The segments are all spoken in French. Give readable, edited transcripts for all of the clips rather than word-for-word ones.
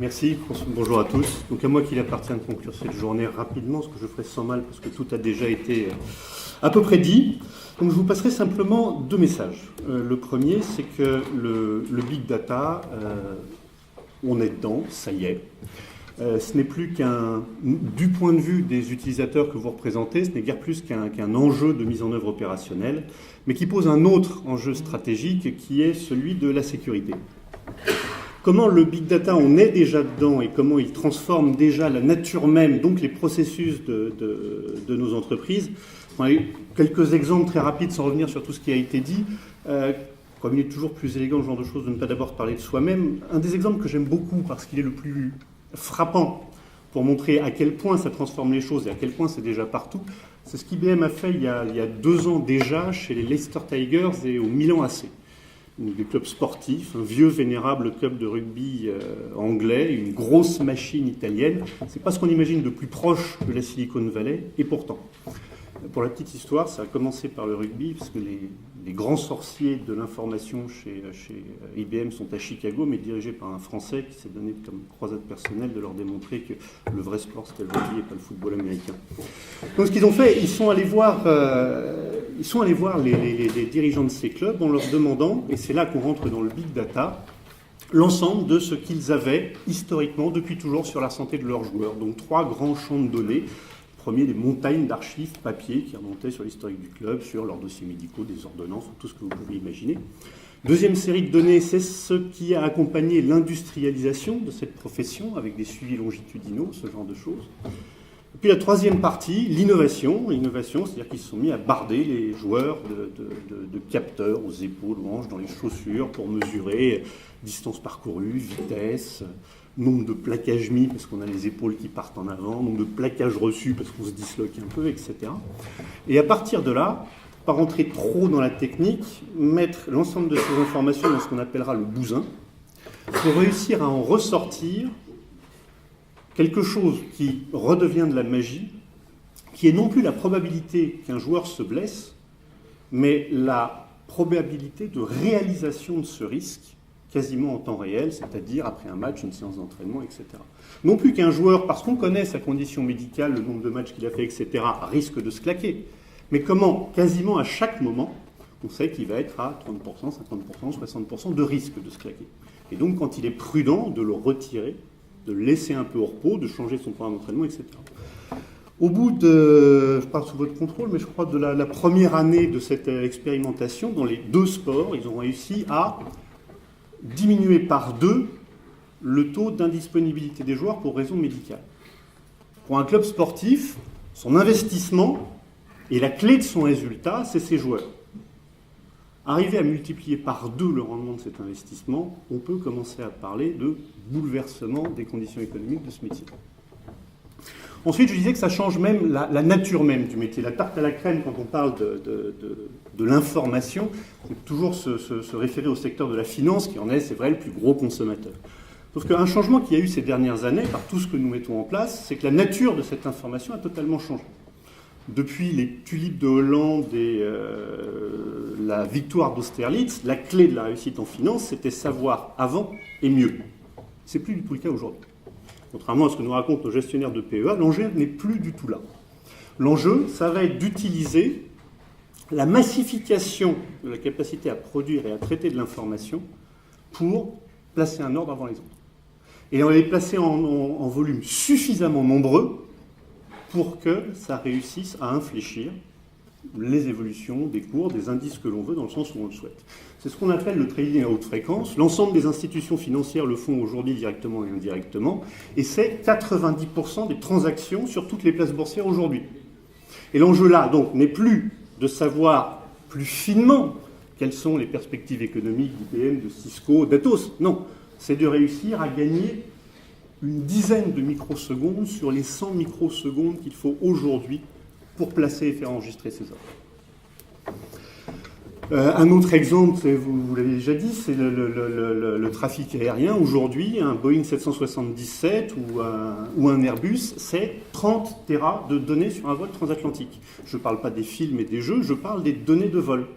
Merci, bonjour à tous. Donc à moi qu'il appartient de conclure cette journée rapidement, ce que je ferai sans mal parce que tout a déjà été à peu près dit. Donc je vous passerai simplement deux messages. Le premier, c'est que le big data, on est dedans, ça y est. Ce n'est plus du point de vue des utilisateurs que vous représentez, ce n'est guère plus qu'un enjeu de mise en œuvre opérationnelle, mais qui pose un autre enjeu stratégique qui est celui de la sécurité. Comment le big data, on est déjà dedans et comment il transforme déjà la nature même, donc les processus de nos entreprises. Quelques exemples très rapides sans revenir sur tout ce qui a été dit. Comme il est toujours plus élégant, ce genre de choses, de ne pas d'abord parler de soi-même. Un des exemples que j'aime beaucoup parce qu'il est le plus frappant pour montrer à quel point ça transforme les choses et à quel point c'est déjà partout, c'est ce qu'IBM a fait il y a 2 ans déjà chez les Leicester Tigers et au Milan AC. Des clubs sportifs, un vieux vénérable club de rugby anglais, une grosse machine italienne. C'est pas ce qu'on imagine de plus proche de la Silicon Valley, et pourtant. Pour la petite histoire, ça a commencé par le rugby, parce que les grands sorciers de l'information chez IBM sont à Chicago, mais dirigés par un Français qui s'est donné comme croisade personnelle de leur démontrer que le vrai sport c'était le rugby et pas le football américain. Donc ce qu'ils ont fait, ils sont allés voir les dirigeants de ces clubs en leur demandant, et c'est là qu'on rentre dans le big data, l'ensemble de ce qu'ils avaient historiquement depuis toujours sur la santé de leurs joueurs. Donc 3 grands champs de données. Premier, des montagnes d'archives papier qui remontaient sur l'historique du club, sur leurs dossiers médicaux, des ordonnances, tout ce que vous pouvez imaginer. Deuxième série de données, c'est ce qui a accompagné l'industrialisation de cette profession, avec des suivis longitudinaux, ce genre de choses. Et puis la troisième partie, l'innovation. L'innovation, c'est-à-dire qu'ils se sont mis à barder les joueurs de capteurs aux épaules, aux hanches, dans les chaussures, pour mesurer distance parcourue, vitesse, nombre de plaquages mis parce qu'on a les épaules qui partent en avant, nombre de plaquages reçus parce qu'on se disloque un peu, etc. Et à partir de là, pas rentrer trop dans la technique, mettre l'ensemble de ces informations dans ce qu'on appellera le bousin, pour réussir à en ressortir quelque chose qui redevient de la magie, qui est non plus la probabilité qu'un joueur se blesse, mais la probabilité de réalisation de ce risque quasiment en temps réel, c'est-à-dire après un match, une séance d'entraînement, etc. Non plus qu'un joueur, parce qu'on connaît sa condition médicale, le nombre de matchs qu'il a fait, etc., risque de se claquer. Mais comment, quasiment à chaque moment, on sait qu'il va être à 30%, 50%, 60% de risque de se claquer. Et donc, quand il est prudent de le retirer, de le laisser un peu au repos, de changer son programme d'entraînement, etc. Au bout de, je parle sous votre contrôle, mais je crois de la première année de cette expérimentation, dans les 2 sports, ils ont réussi à diminuer par 2 le taux d'indisponibilité des joueurs pour raison médicale. Pour un club sportif, son investissement et la clé de son résultat, c'est ses joueurs. Arriver à multiplier par 2 le rendement de cet investissement, on peut commencer à parler de bouleversement des conditions économiques de ce métier. Ensuite, je disais que ça change même la nature même du métier. La tarte à la crème, quand on parle de l'information, c'est toujours se référer au secteur de la finance, qui en est, c'est vrai, le plus gros consommateur. Sauf qu'un changement qu'il y a eu ces dernières années, par tout ce que nous mettons en place, c'est que la nature de cette information a totalement changé. Depuis les tulipes de Hollande et la victoire d'Austerlitz, la clé de la réussite en finance, c'était savoir avant et mieux. C'est plus du tout le cas aujourd'hui. Contrairement à ce que nous racontent nos gestionnaires de PEA, l'enjeu n'est plus du tout là. L'enjeu, ça va être d'utiliser la massification de la capacité à produire et à traiter de l'information pour placer un ordre avant les autres. Et on va les placer en volume suffisamment nombreux pour que ça réussisse à infléchir les évolutions des cours, des indices que l'on veut dans le sens où on le souhaite. C'est ce qu'on appelle le trading à haute fréquence. L'ensemble des institutions financières le font aujourd'hui directement et indirectement, et c'est 90% des transactions sur toutes les places boursières aujourd'hui. Et l'enjeu là, donc, n'est plus de savoir plus finement quelles sont les perspectives économiques d'IBM, de Cisco, d'Atos. Non, c'est de réussir à gagner une dizaine de microsecondes sur les 100 microsecondes qu'il faut aujourd'hui pour placer et faire enregistrer ces offres. Un autre exemple, vous l'avez déjà dit, c'est le trafic aérien. Aujourd'hui, un Boeing 777 ou un Airbus, c'est 30 téras de données sur un vol transatlantique. Je ne parle pas des films et des jeux, je parle des données de vol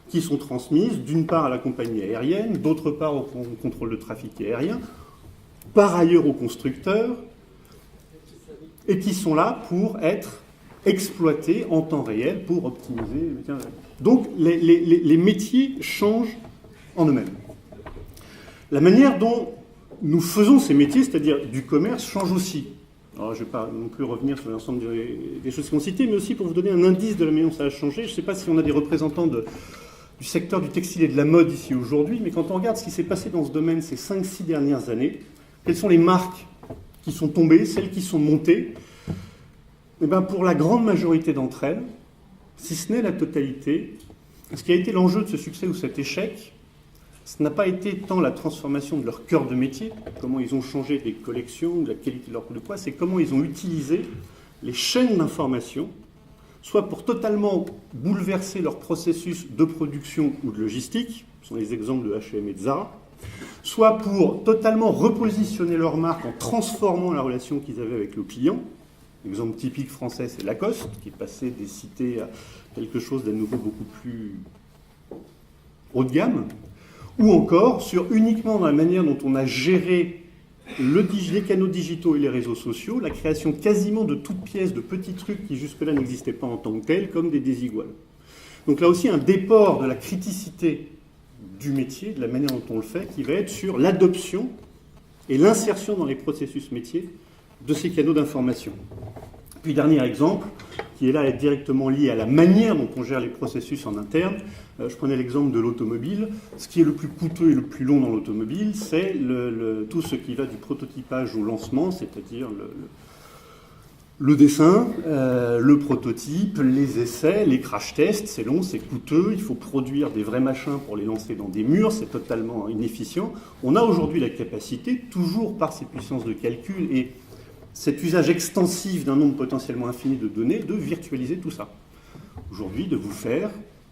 qui sont transmises d'une part à la compagnie aérienne, d'autre part au contrôle de trafic aérien, par ailleurs aux constructeurs, et qui sont là pour être exploités en temps réel pour optimiser. Donc les métiers changent en eux-mêmes. La manière dont nous faisons ces métiers, c'est-à-dire du commerce, change aussi. Alors, je ne vais pas non plus revenir sur l'ensemble des choses qui sont citées, mais aussi pour vous donner un indice de la manière dont ça a changé. Je ne sais pas si on a des représentants du secteur du textile et de la mode ici aujourd'hui, mais quand on regarde ce qui s'est passé dans ce domaine ces 5-6 dernières années, quelles sont les marques qui sont tombées, celles qui sont montées, eh bien, pour la grande majorité d'entre elles, si ce n'est la totalité, ce qui a été l'enjeu de ce succès ou cet échec, ce n'a pas été tant la transformation de leur cœur de métier, comment ils ont changé des collections, de la qualité de leur coup de poids, c'est comment ils ont utilisé les chaînes d'information, soit pour totalement bouleverser leur processus de production ou de logistique, ce sont les exemples de H&M et de Zara, soit pour totalement repositionner leur marque en transformant la relation qu'ils avaient avec le client. L'exemple typique français, c'est Lacoste, qui est passé des cités à quelque chose d'à nouveau beaucoup plus haut de gamme, ou encore sur uniquement dans la manière dont on a géré les canaux digitaux et les réseaux sociaux, la création quasiment de toutes pièces, de petits trucs qui jusque-là n'existaient pas en tant que tels, comme des désiguales. Donc là aussi, un déport de la criticité du métier, de la manière dont on le fait, qui va être sur l'adoption et l'insertion dans les processus métiers de ces canaux d'information. Puis, dernier exemple, qui est là est directement lié à la manière dont on gère les processus en interne. Je prenais l'exemple de l'automobile. Ce qui est le plus coûteux et le plus long dans l'automobile, c'est tout ce qui va du prototypage au lancement, c'est-à-dire le dessin, le prototype, les essais, les crash tests. C'est long, c'est coûteux, il faut produire des vrais machins pour les lancer dans des murs, c'est totalement inefficient. On a aujourd'hui la capacité, toujours par ces puissances de calcul et cet usage extensif d'un nombre potentiellement infini de données, de virtualiser tout ça. Aujourd'hui, de vous faire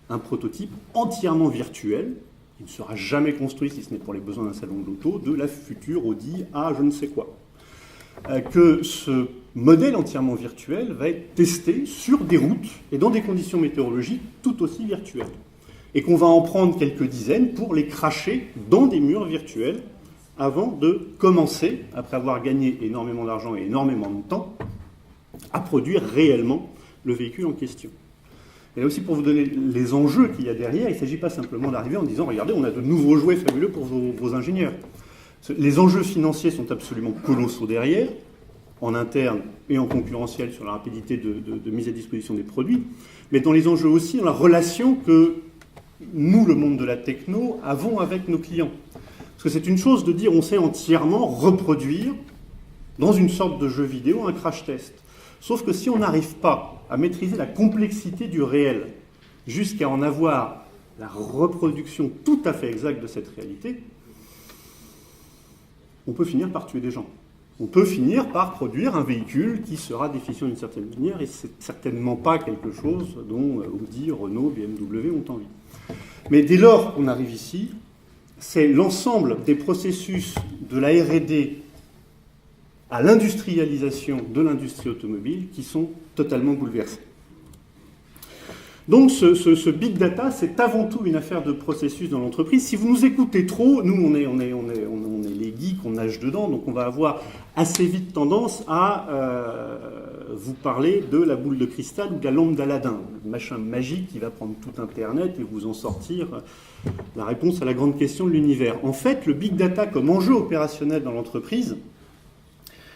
un prototype entièrement virtuel, qui ne sera jamais construit si ce n'est pour les besoins d'un salon de l'auto, de la future Audi A je ne sais quoi. Que ce modèle entièrement virtuel va être testé sur des routes et dans des conditions météorologiques tout aussi virtuelles. Et qu'on va en prendre quelques dizaines pour les cracher dans des murs virtuels avant de commencer, après avoir gagné énormément d'argent et énormément de temps, à produire réellement le véhicule en question. Et là aussi, pour vous donner les enjeux qu'il y a derrière, il ne s'agit pas simplement d'arriver en disant « Regardez, on a de nouveaux jouets fabuleux pour vos ingénieurs ». Les enjeux financiers sont absolument colossaux derrière, en interne et en concurrentiel sur la rapidité de mise à disposition des produits, mais dans les enjeux aussi, dans la relation que nous, le monde de la techno, avons avec nos clients. Parce que c'est une chose de dire on sait entièrement reproduire dans une sorte de jeu vidéo un crash test. Sauf que si on n'arrive pas à maîtriser la complexité du réel jusqu'à en avoir la reproduction tout à fait exacte de cette réalité, on peut finir par tuer des gens. On peut finir par produire un véhicule qui sera déficient d'une certaine manière et c'est certainement pas quelque chose dont Audi, Renault, BMW ont envie. Mais dès lors qu'on arrive ici, c'est l'ensemble des processus de la R&D à l'industrialisation de l'industrie automobile qui sont totalement bouleversés. Donc ce big data, c'est avant tout une affaire de processus dans l'entreprise. Si vous nous écoutez trop, nous on est les geeks, on nage dedans, donc on va avoir assez vite tendance à vous parler de la boule de cristal ou de la lampe d'Aladin, le machin magique qui va prendre tout Internet et vous en sortir la réponse à la grande question de l'univers. En fait, le big data comme enjeu opérationnel dans l'entreprise,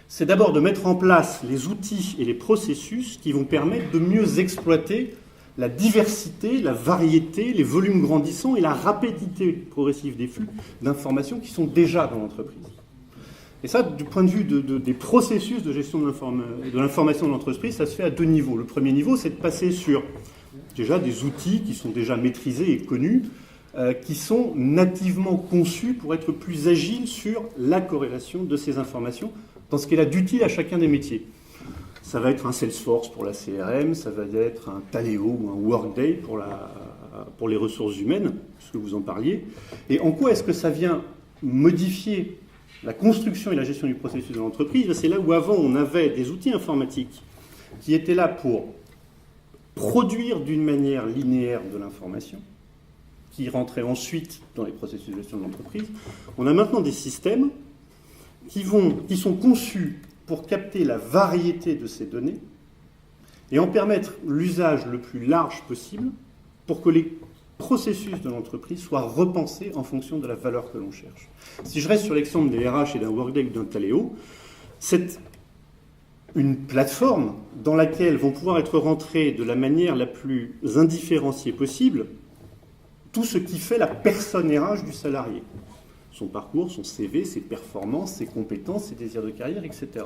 c'est d'abord de mettre en place les outils et les processus qui vont permettre de mieux exploiter la diversité, la variété, les volumes grandissants et la rapidité progressive des flux d'informations qui sont déjà dans l'entreprise. Et ça, du point de vue des processus de gestion de l'information de l'entreprise, ça se fait à deux niveaux. Le premier niveau, c'est de passer sur déjà des outils qui sont déjà maîtrisés et connus, qui sont nativement conçus pour être plus agiles sur la corrélation de ces informations dans ce qu'elle a d'utile à chacun des métiers. Ça va être un Salesforce pour la CRM, ça va être un Taleo ou un Workday pour les ressources humaines, puisque vous en parliez. Et en quoi est-ce que ça vient modifier la construction et la gestion du processus de l'entreprise? C'est là où avant on avait des outils informatiques qui étaient là pour produire d'une manière linéaire de l'information, qui rentrait ensuite dans les processus de gestion de l'entreprise. On a maintenant des systèmes qui sont conçus pour capter la variété de ces données et en permettre l'usage le plus large possible pour que les processus de l'entreprise soient repensés en fonction de la valeur que l'on cherche. Si je reste sur l'exemple des RH et d'un Workday ou d'un Taleo, c'est une plateforme dans laquelle vont pouvoir être rentrés de la manière la plus indifférenciée possible tout ce qui fait la personne RH du salarié. Son parcours, son CV, ses performances, ses compétences, ses désirs de carrière, etc.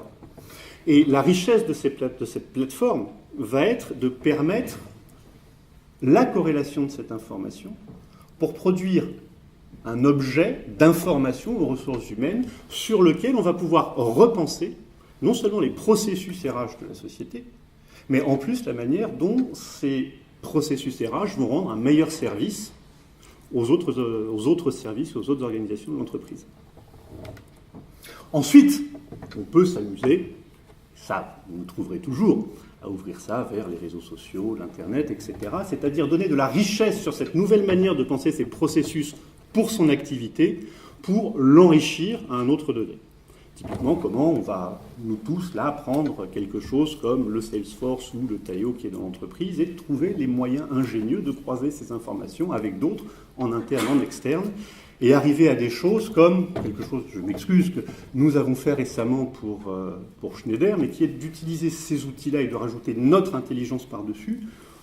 Et la richesse de cette plateforme va être de permettre la corrélation de cette information pour produire un objet d'information aux ressources humaines sur lequel on va pouvoir repenser non seulement les processus RH de la société, mais en plus la manière dont ces processus RH vont rendre un meilleur service aux autres services, aux autres organisations de l'entreprise. Ensuite, on peut s'amuser, ça vous trouverez toujours, à ouvrir ça vers les réseaux sociaux, l'Internet, etc. C'est-à-dire donner de la richesse sur cette nouvelle manière de penser ces processus pour son activité, pour l'enrichir à un autre degré. Typiquement, comment on va, nous tous, là, prendre quelque chose comme le Salesforce ou le Taleo qui est dans l'entreprise et trouver les moyens ingénieux de croiser ces informations avec d'autres, en interne, en externe, et arriver à des choses comme, quelque chose, je m'excuse, que nous avons fait récemment pour Schneider, mais qui est d'utiliser ces outils-là et de rajouter notre intelligence par-dessus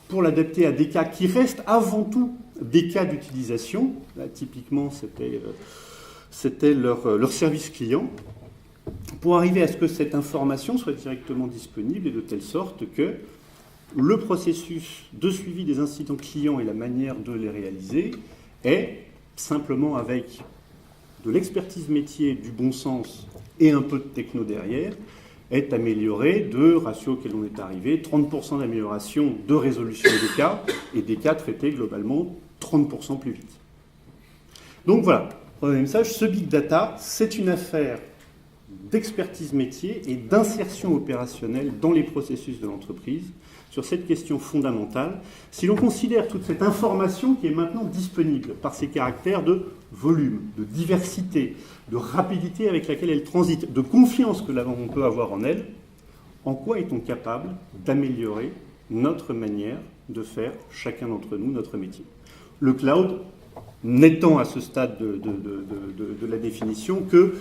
pour l'adapter à des cas qui restent avant tout des cas d'utilisation. Là, typiquement, c'était leur service client, pour arriver à ce que cette information soit directement disponible et de telle sorte que le processus de suivi des incidents clients et la manière de les réaliser est simplement avec de l'expertise métier, du bon sens et un peu de techno derrière, est amélioré de ratio auquel on est arrivé, 30% d'amélioration de résolution des cas et des cas traités globalement 30% plus vite. Donc voilà, premier message, ce big data, c'est une affaire d'expertise métier et d'insertion opérationnelle dans les processus de l'entreprise sur cette question fondamentale. Si l'on considère toute cette information qui est maintenant disponible par ses caractères de volume, de diversité, de rapidité avec laquelle elle transite, de confiance que l'on peut avoir en elle, en quoi est-on capable d'améliorer notre manière de faire, chacun d'entre nous, notre métier? Le cloud n'étant à ce stade de la définition que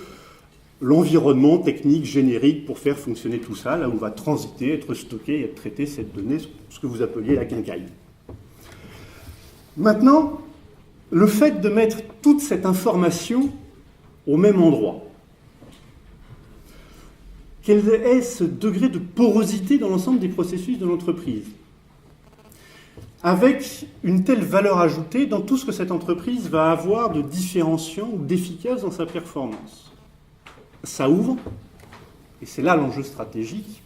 l'environnement technique générique pour faire fonctionner tout ça, là où va transiter, être stocké et être traité cette donnée, ce que vous appeliez la quincaille. Maintenant, le fait de mettre toute cette information au même endroit, quel est ce degré de porosité dans l'ensemble des processus de l'entreprise, avec une telle valeur ajoutée dans tout ce que cette entreprise va avoir de différenciant ou d'efficace dans sa performance? Ça ouvre, et c'est là l'enjeu stratégique,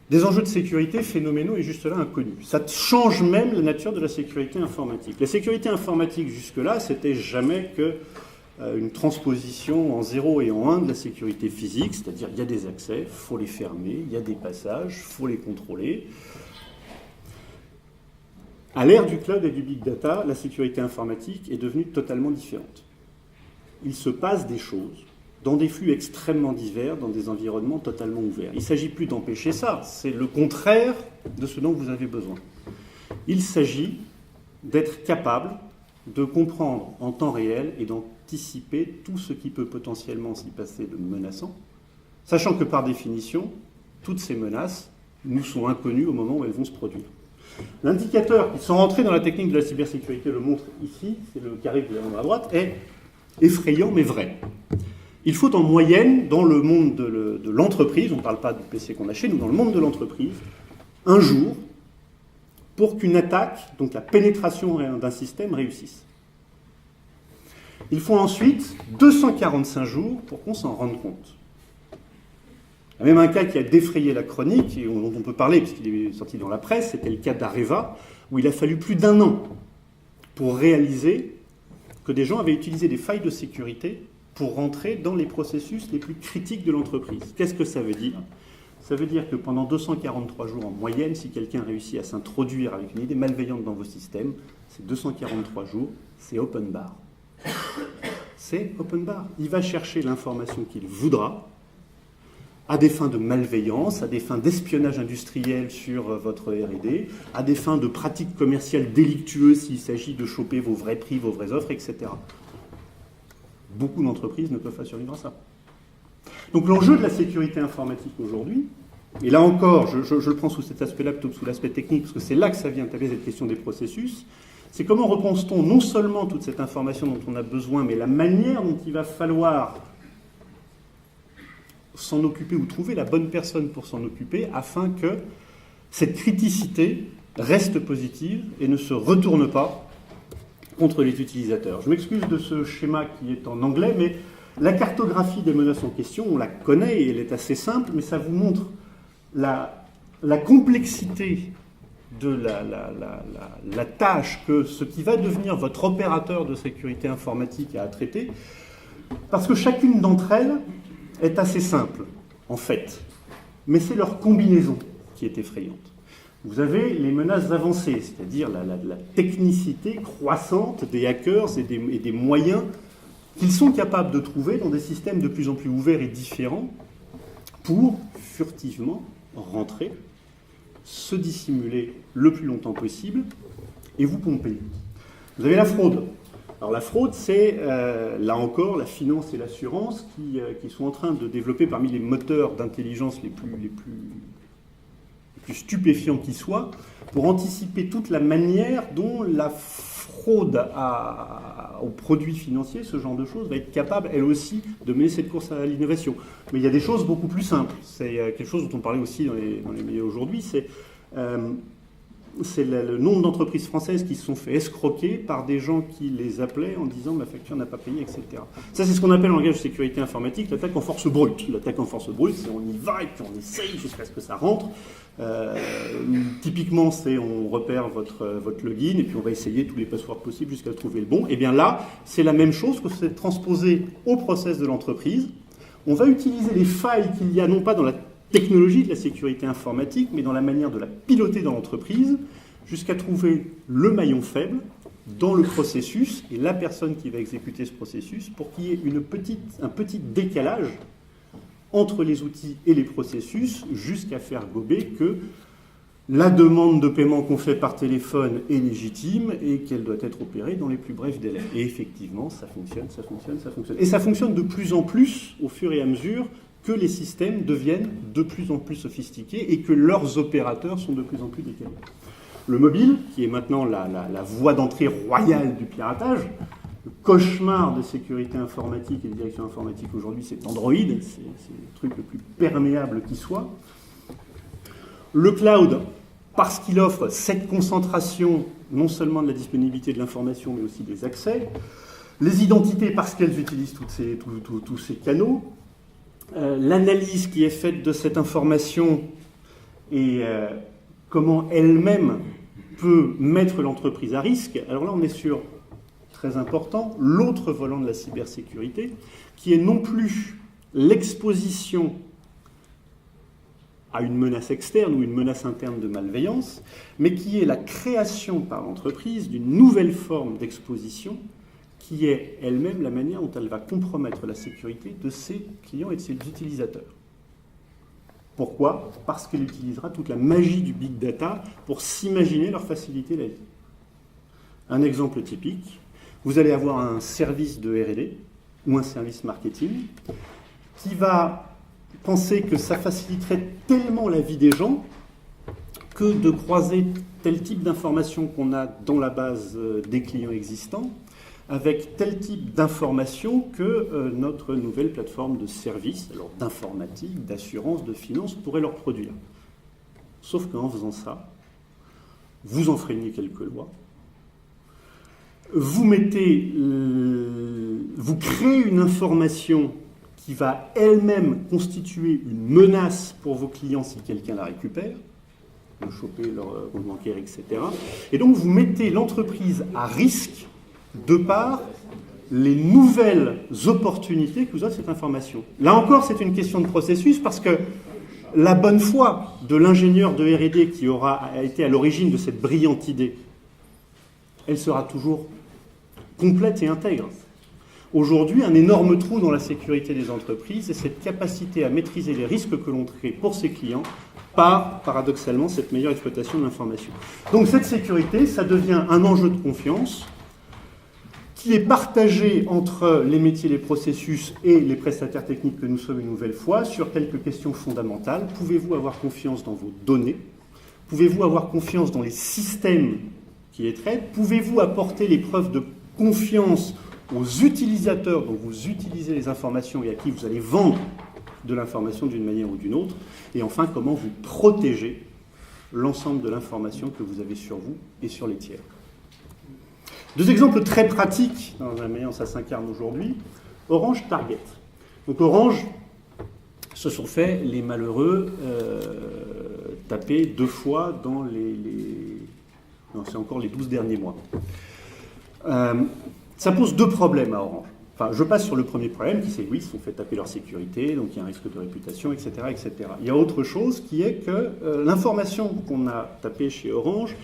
des enjeux de sécurité phénoménaux et juste là inconnus. Ça change même la nature de la sécurité informatique. La sécurité informatique jusque-là, c'était jamais que une transposition en 0 et en 1 de la sécurité physique, c'est-à-dire il y a des accès, il faut les fermer, il y a des passages, il faut les contrôler. À l'ère du cloud et du big data, la sécurité informatique est devenue totalement différente. Il se passe des choses dans des flux extrêmement divers, dans des environnements totalement ouverts. Il ne s'agit plus d'empêcher ça, c'est le contraire de ce dont vous avez besoin. Il s'agit d'être capable de comprendre en temps réel et d'anticiper tout ce qui peut potentiellement s'y passer de menaçant, sachant que par définition, toutes ces menaces nous sont inconnues au moment où elles vont se produire. L'indicateur qui sont rentrés dans la technique de la cybersécurité le montre ici, c'est le carré que vous avez à droite, est effrayant mais vrai. Il faut en moyenne, dans le monde de l'entreprise, on ne parle pas du PC qu'on a chez nous, dans le monde de l'entreprise, un jour pour qu'une attaque, donc la pénétration d'un système, réussisse. Il faut ensuite 245 jours pour qu'on s'en rende compte. Il y a même un cas qui a défrayé la chronique, et dont on peut parler, puisqu'il est sorti dans la presse, c'était le cas d'Areva, où il a fallu plus d'1 an pour réaliser que des gens avaient utilisé des failles de sécurité pour rentrer dans les processus les plus critiques de l'entreprise. Qu'est-ce que ça veut dire? Ça veut dire que pendant 243 jours en moyenne, si quelqu'un réussit à s'introduire avec une idée malveillante dans vos systèmes, c'est 243 jours, c'est open bar. c'est open bar. Il va chercher l'information qu'il voudra, à des fins de malveillance, à des fins d'espionnage industriel sur votre R&D, à des fins de pratiques commerciales délictueuses s'il s'agit de choper vos vrais prix, vos vraies offres, etc. Beaucoup d'entreprises ne peuvent pas survivre à ça. Donc l'enjeu de la sécurité informatique aujourd'hui, et là encore, je le prends sous cet aspect-là plutôt que sous l'aspect technique, parce que c'est là que ça vient taper cette question des processus, c'est comment repense-t-on non seulement toute cette information dont on a besoin, mais la manière dont il va falloir s'en occuper ou trouver la bonne personne pour s'en occuper afin que cette criticité reste positive et ne se retourne pas contre les utilisateurs. Je m'excuse de ce schéma qui est en anglais, mais la cartographie des menaces en question, on la connaît et elle est assez simple, mais ça vous montre la complexité de la tâche que ce qui va devenir votre opérateur de sécurité informatique a à traiter, parce que chacune d'entre elles est assez simple, en fait. Mais c'est leur combinaison qui est effrayante. Vous avez les menaces avancées, c'est-à-dire la technicité croissante des hackers et des moyens qu'ils sont capables de trouver dans des systèmes de plus en plus ouverts et différents pour furtivement rentrer, se dissimuler le plus longtemps possible et vous pomper. Vous avez la fraude. Alors la fraude, c'est, là encore, la finance et l'assurance qui sont en train de développer parmi les moteurs d'intelligence les plus stupéfiants qui soient, pour anticiper toute la manière dont la fraude aux produits financiers, ce genre de choses, va être capable, elle aussi, de mener cette course à l'innovation. Mais il y a des choses beaucoup plus simples. C'est quelque chose dont on parlait aussi dans les médias aujourd'hui, c'est le nombre d'entreprises françaises qui se sont fait escroquer par des gens qui les appelaient en disant ma facture n'a pas payé, etc. Ça, c'est ce qu'on appelle en langage de sécurité informatique l'attaque en force brute. L'attaque en force brute, c'est on y va et puis on essaye jusqu'à ce que ça rentre. Typiquement, c'est on repère votre login et puis on va essayer tous les passwords possibles jusqu'à trouver le bon. Et bien là, c'est la même chose que c'est transposé au process de l'entreprise. On va utiliser les failles qu'il y a non pas dans la technologie de la sécurité informatique, mais dans la manière de la piloter dans l'entreprise, jusqu'à trouver le maillon faible dans le processus et la personne qui va exécuter ce processus pour qu'il y ait un petit décalage entre les outils et les processus jusqu'à faire gober que la demande de paiement qu'on fait par téléphone est légitime et qu'elle doit être opérée dans les plus brefs délais. Et effectivement, ça fonctionne. Et ça fonctionne de plus en plus au fur et à mesure que les systèmes deviennent de plus en plus sophistiqués et que leurs opérateurs sont de plus en plus décalés. Le mobile, qui est maintenant la voie d'entrée royale du piratage, le cauchemar de sécurité informatique et de direction informatique aujourd'hui, c'est Android, c'est le truc le plus perméable qui soit. Le cloud, parce qu'il offre cette concentration, non seulement de la disponibilité de l'information, mais aussi des accès. Les identités, parce qu'elles utilisent tous ces canaux. L'analyse qui est faite de cette information et comment elle-même peut mettre l'entreprise à risque. Alors là, on est sur, très important, l'autre volant de la cybersécurité, qui est non plus l'exposition à une menace externe ou une menace interne de malveillance, mais qui est la création par l'entreprise d'une nouvelle forme d'exposition qui est elle-même la manière dont elle va compromettre la sécurité de ses clients et de ses utilisateurs. Pourquoi ? Parce qu'elle utilisera toute la magie du big data pour s'imaginer leur faciliter la vie. Un exemple typique, vous allez avoir un service de R&D ou un service marketing qui va penser que ça faciliterait tellement la vie des gens que de croiser tel type d'informations qu'on a dans la base des clients existants avec tel type d'informations que notre nouvelle plateforme de services, alors d'informatique, d'assurance, de finance, pourrait leur produire. Sauf qu'en faisant ça, vous enfreignez quelques lois, vous créez une information qui va elle-même constituer une menace pour vos clients si quelqu'un la récupère, de choper leur compte bancaire, etc. Et donc vous mettez l'entreprise à risque de par les nouvelles opportunités que vous offre cette information. Là encore, c'est une question de processus parce que la bonne foi de l'ingénieur de R&D qui aura été à l'origine de cette brillante idée, elle sera toujours complète et intègre. Aujourd'hui, un énorme trou dans la sécurité des entreprises est cette capacité à maîtriser les risques que l'on crée pour ses clients par, paradoxalement, cette meilleure exploitation de l'information. Donc cette sécurité, ça devient un enjeu de confiance qui est partagé entre les métiers, les processus et les prestataires techniques que nous sommes une nouvelle fois sur quelques questions fondamentales. Pouvez-vous avoir confiance dans vos données? Pouvez-vous avoir confiance dans les systèmes qui les traitent? Pouvez-vous apporter les preuves de confiance aux utilisateurs dont vous utilisez les informations et à qui vous allez vendre de l'information d'une manière ou d'une autre? Et enfin, comment vous protégez l'ensemble de l'information que vous avez sur vous et sur les tiers? Deux exemples très pratiques dans la manière dont ça s'incarne aujourd'hui. Orange, Target. Donc Orange se sont fait les malheureux taper 2 fois dans non, c'est encore les 12 derniers mois. Ça pose 2 problèmes à Orange. Enfin, je passe sur le premier problème, qui c'est oui, ils se sont fait taper leur sécurité, donc il y a un risque de réputation, etc., etc. Il y a autre chose qui est que l'information qu'on a tapée chez Orange,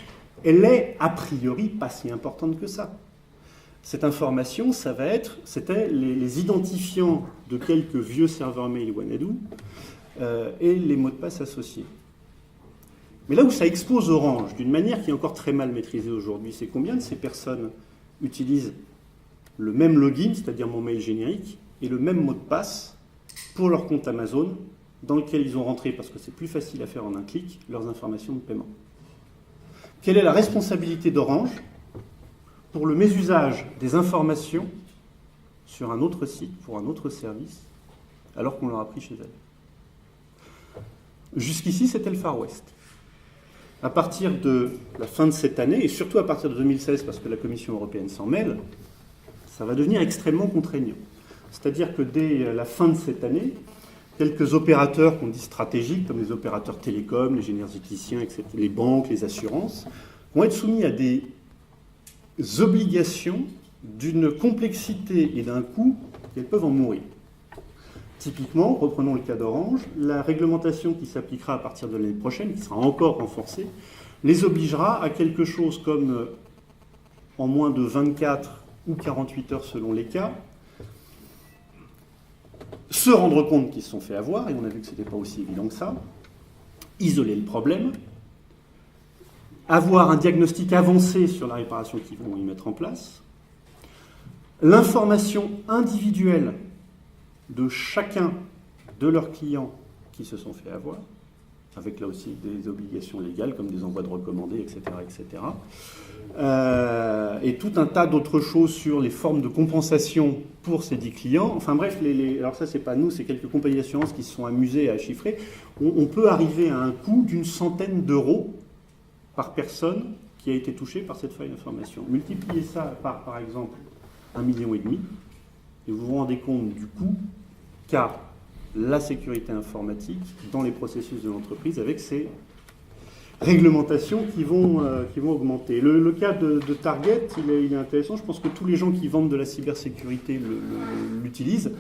elle est a priori pas si importante que ça. Cette information, c'était les identifiants de quelques vieux serveurs mail Wanadu et les mots de passe associés. Mais là où ça expose Orange, d'une manière qui est encore très mal maîtrisée aujourd'hui, c'est combien de ces personnes utilisent le même login, c'est-à-dire mon mail générique, et le même mot de passe pour leur compte Amazon, dans lequel ils ont rentré, parce que c'est plus facile à faire en un clic, leurs informations de paiement. Quelle est la responsabilité d'Orange pour le mésusage des informations sur un autre site, pour un autre service, alors qu'on l'aura pris chez elle? Jusqu'ici, c'était le Far West. À partir de la fin de cette année, et surtout à partir de 2016, parce que la Commission européenne s'en mêle, ça va devenir extrêmement contraignant. C'est-à-dire que dès la fin de cette année, quelques opérateurs qu'on dit stratégiques, comme les opérateurs télécoms, les énergéticiens, etc., les banques, les assurances, vont être soumis à des obligations d'une complexité et d'un coût qu'elles peuvent en mourir. Typiquement, reprenons le cas d'Orange, la réglementation qui s'appliquera à partir de l'année prochaine, qui sera encore renforcée, les obligera à quelque chose comme, en moins de 24 ou 48 heures selon les cas, se rendre compte qu'ils se sont fait avoir, et on a vu que ce n'était pas aussi évident que ça, isoler le problème, avoir un diagnostic avancé sur la réparation qu'ils vont y mettre en place, l'information individuelle de chacun de leurs clients qui se sont fait avoir, avec là aussi des obligations légales comme des envois de recommandés, etc., etc. Et tout un tas d'autres choses sur les formes de compensation pour ces 10 clients. Enfin bref, alors ça c'est pas nous, c'est quelques compagnies d'assurance qui se sont amusées à chiffrer. On peut arriver à un coût d'une centaine d'euros par personne qui a été touchée par cette faille d'information. Multipliez ça par exemple 1,5 million, et vous vous rendez compte du coût qu'a la sécurité informatique dans les processus de l'entreprise avec ces réglementations qui vont augmenter. Le cas de Target, il est intéressant. Je pense que tous les gens qui vendent de la cybersécurité l'utilisent.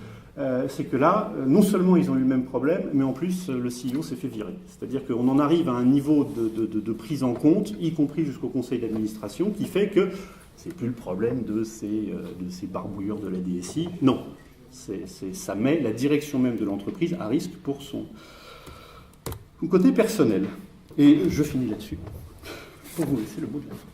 C'est que là, non seulement ils ont eu le même problème, mais en plus, le CEO s'est fait virer. C'est-à-dire qu'on en arrive à un niveau de prise en compte, y compris jusqu'au conseil d'administration, qui fait que c'est plus le problème de ces barbouilleurs de la DSI. Non. Ça met la direction même de l'entreprise à risque pour son côté personnel. Et je finis là-dessus, pour vous laisser le mot de la fin.